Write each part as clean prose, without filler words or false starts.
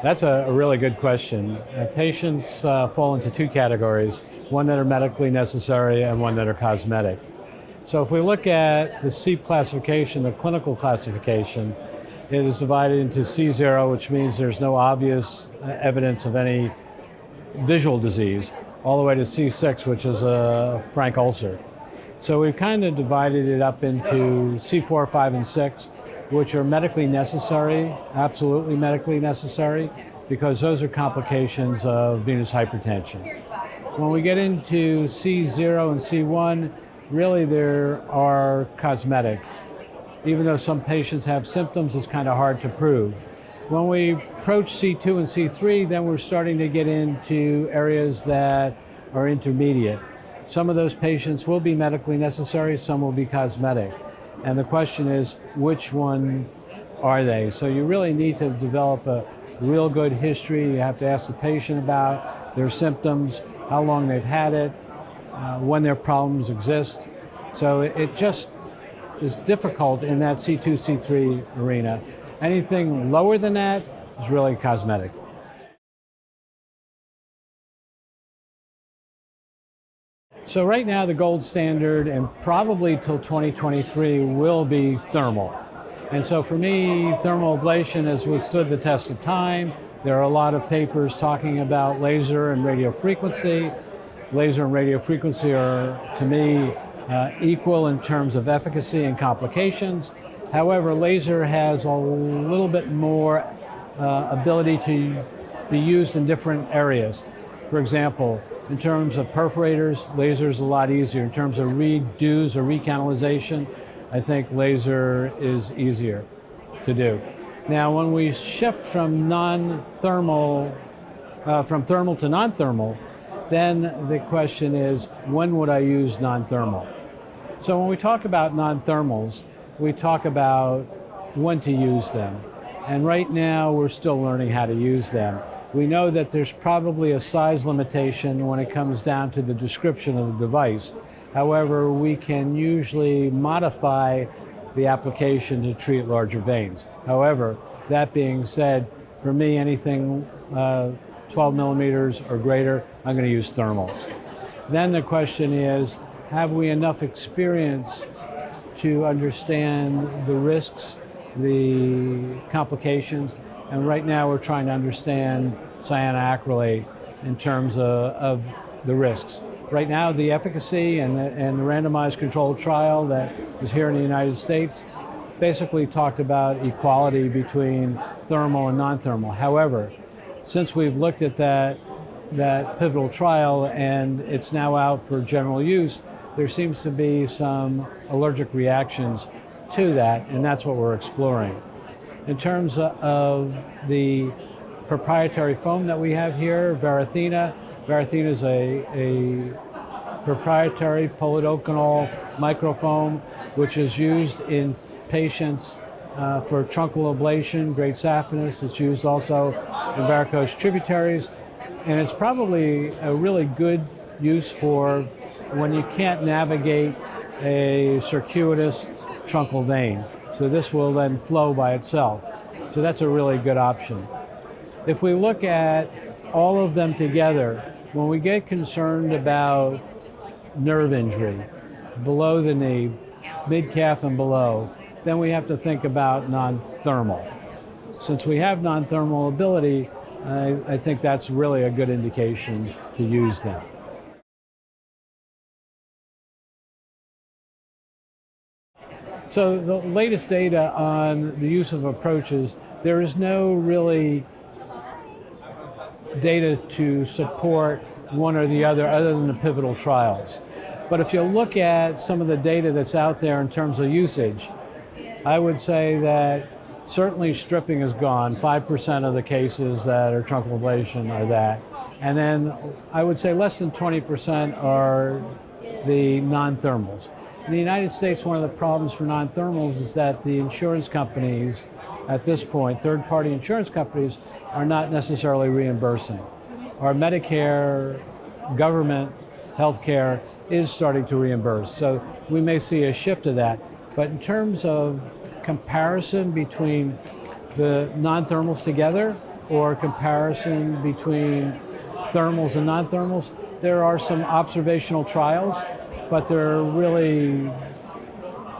That's a really good question. Patients fall into two categories, one that are medically necessary and one that are cosmetic. So if we look at the CEEP classification, the clinical classification, it is divided into C0, which means there's no obvious evidence of any visual disease, all the way to C6, which is a frank ulcer. So we've kind of divided it up into C4, 5, and 6, which are medically necessary, absolutely medically necessary, because those are complications of venous hypertension. When we get into C0 and C1, really there are cosmetics. Even though some patients have symptoms, it's kind of hard to prove. When we approach C2 and C3, then we're starting to get into areas that are intermediate. Some of those patients will be medically necessary, some will be cosmetic. And the question is, which one are they? So you really need to develop a real good history. You have to ask the patient about their symptoms, how long they've had it, when their problems exist. So it just is difficult in that C2, C3 arena. Anything lower than that is really cosmetic. So right now the gold standard, and probably till 2023, will be thermal. And so for me, thermal ablation has withstood the test of time. There are a lot of papers talking about laser and radiofrequency. Laser and radiofrequency are, to me, equal in terms of efficacy and complications. However, laser has a little bit more ability to be used in different areas. For example, in terms of perforators, laser is a lot easier. In terms of redos or recanalization, I think laser is easier to do. Now, when we shift from thermal to non-thermal, then the question is, when would I use non-thermal? So when we talk about non-thermals, we talk about when to use them. And right now, we're still learning how to use them. We know that there's probably a size limitation when it comes down to the description of the device. However, we can usually modify the application to treat larger veins. However, that being said, for me, anything 12 millimeters or greater, I'm going to use thermal. Then the question is, have we enough experience to understand the risks, the complications? And right now we're trying to understand cyanoacrylate in terms of the risks. Right now, the efficacy and the randomized controlled trial that was here in the United States basically talked about equality between thermal and non-thermal. However, since we've looked at that pivotal trial and it's now out for general use, there seems to be some allergic reactions to that, and that's what we're exploring. In terms of the proprietary foam that we have here, Varithena is a proprietary polydocanol microfoam, which is used in patients for truncal ablation, great saphenous. It's used also in varicose tributaries, and it's probably a really good use for when you can't navigate a circuitous truncal vein. So this will then flow by itself. So that's a really good option. If we look at all of them together, when we get concerned about nerve injury, below the knee, mid-calf and below, then we have to think about non-thermal. Since we have non-thermal ability, I think that's really a good indication to use them. So the latest data on the use of approaches, there is no really data to support one or the other than the pivotal trials. But if you look at some of the data that's out there in terms of usage, I would say that certainly stripping is gone. 5% of the cases that are truncal ablation are that. And then I would say less than 20% are the non-thermals. In the United States, one of the problems for non-thermals is that the insurance companies, at this point, third-party insurance companies, are not necessarily reimbursing. Our Medicare, government, healthcare is starting to reimburse. So we may see a shift to that. But in terms of comparison between the non-thermals together or comparison between thermals and non-thermals. There are some observational trials, but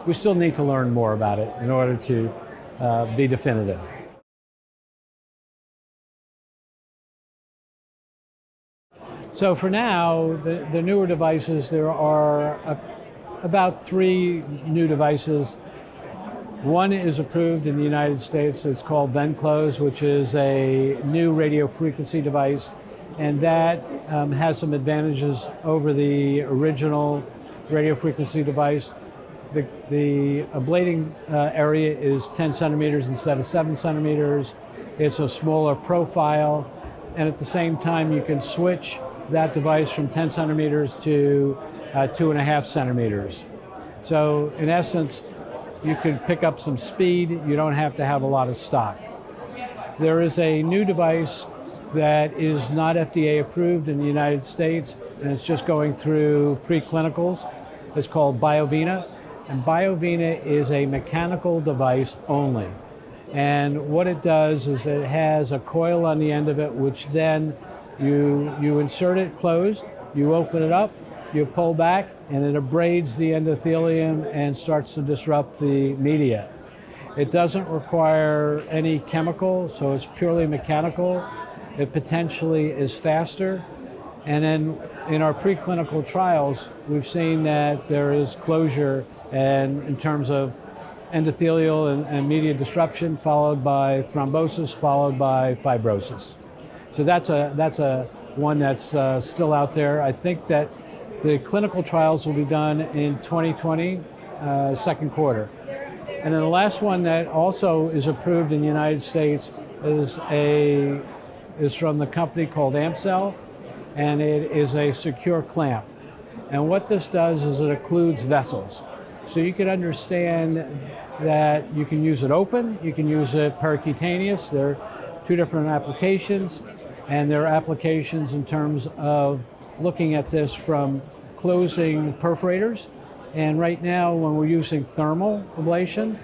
we still need to learn more about it in order to be definitive. So for now, the newer devices, there are about 3 new devices. One is approved in the United States. It's called VENCLOSE, which is a new radio frequency device, and that has some advantages over the original radio frequency device. The ablating area is 10 centimeters instead of 7 centimeters. It's a smaller profile, and at the same time you can switch that device from 10 centimeters to 2.5 centimeters. So in essence, you can pick up some speed. You don't have to have a lot of stock. There is a new device that is not FDA approved in the United States, and it's just going through preclinicals. It's called BioVena, and BioVena is a mechanical device only. And what it does is it has a coil on the end of it, which then you insert it closed, you open it up, you pull back, and it abrades the endothelium and starts to disrupt the media. It doesn't require any chemical, so it's purely mechanical. It potentially is faster. And then in our preclinical trials, we've seen that there is closure and in terms of endothelial and media disruption, followed by thrombosis, followed by fibrosis. So that's a one that's still out there. I think that the clinical trials will be done in 2020, second quarter. And then the last one that also is approved in the United States is from the company called Amcell, and it is a secure clamp. And what this does is it occludes vessels. So you can understand that you can use it open, you can use it percutaneous. There are 2 different applications, and there are applications in terms of looking at this from closing perforators. And right now, when we're using thermal ablation,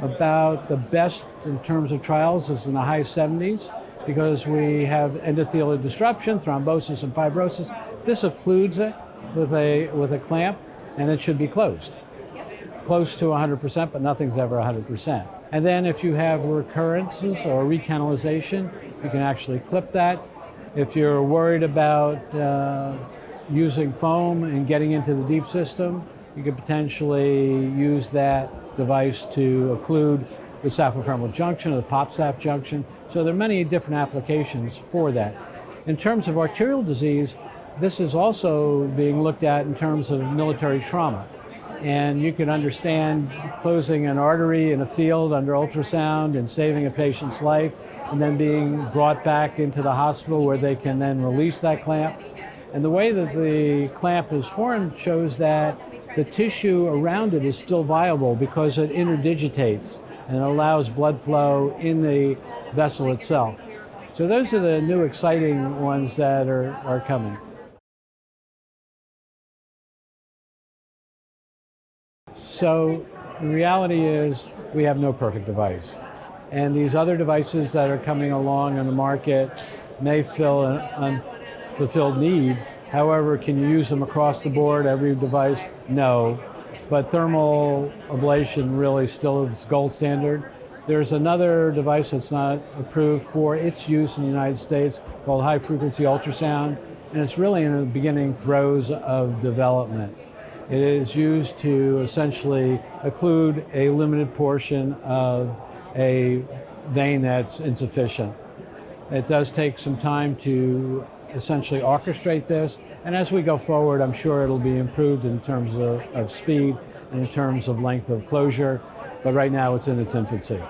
about the best in terms of trials is in the high 70s, because we have endothelial disruption, thrombosis, and fibrosis. This occludes it with a clamp, and it should be closed. Close to 100%, but nothing's ever 100%. And then if you have recurrences or recanalization, you can actually clip that. If you're worried about using foam and getting into the deep system, you could potentially use that device to occlude the saphofemoral junction or the pop-saph junction. So there are many different applications for that. In terms of arterial disease, this is also being looked at in terms of military trauma. And you can understand closing an artery in a field under ultrasound and saving a patient's life, and then being brought back into the hospital where they can then release that clamp. And the way that the clamp is formed shows that the tissue around it is still viable because it interdigitates and allows blood flow in the vessel itself. So those are the new exciting ones that are coming. So the reality is we have no perfect device. And these other devices that are coming along on the market may fill an unfulfilled need. However, can you use them across the board, every device? No. But thermal ablation really still is gold standard. There's another device that's not approved for its use in the United States called high frequency ultrasound, and it's really in the beginning throes of development. It is used to essentially occlude a limited portion of a vein that's insufficient. It does take some time to essentially orchestrate this, and as we go forward, I'm sure it'll be improved in terms of speed and in terms of length of closure, but right now it's in its infancy.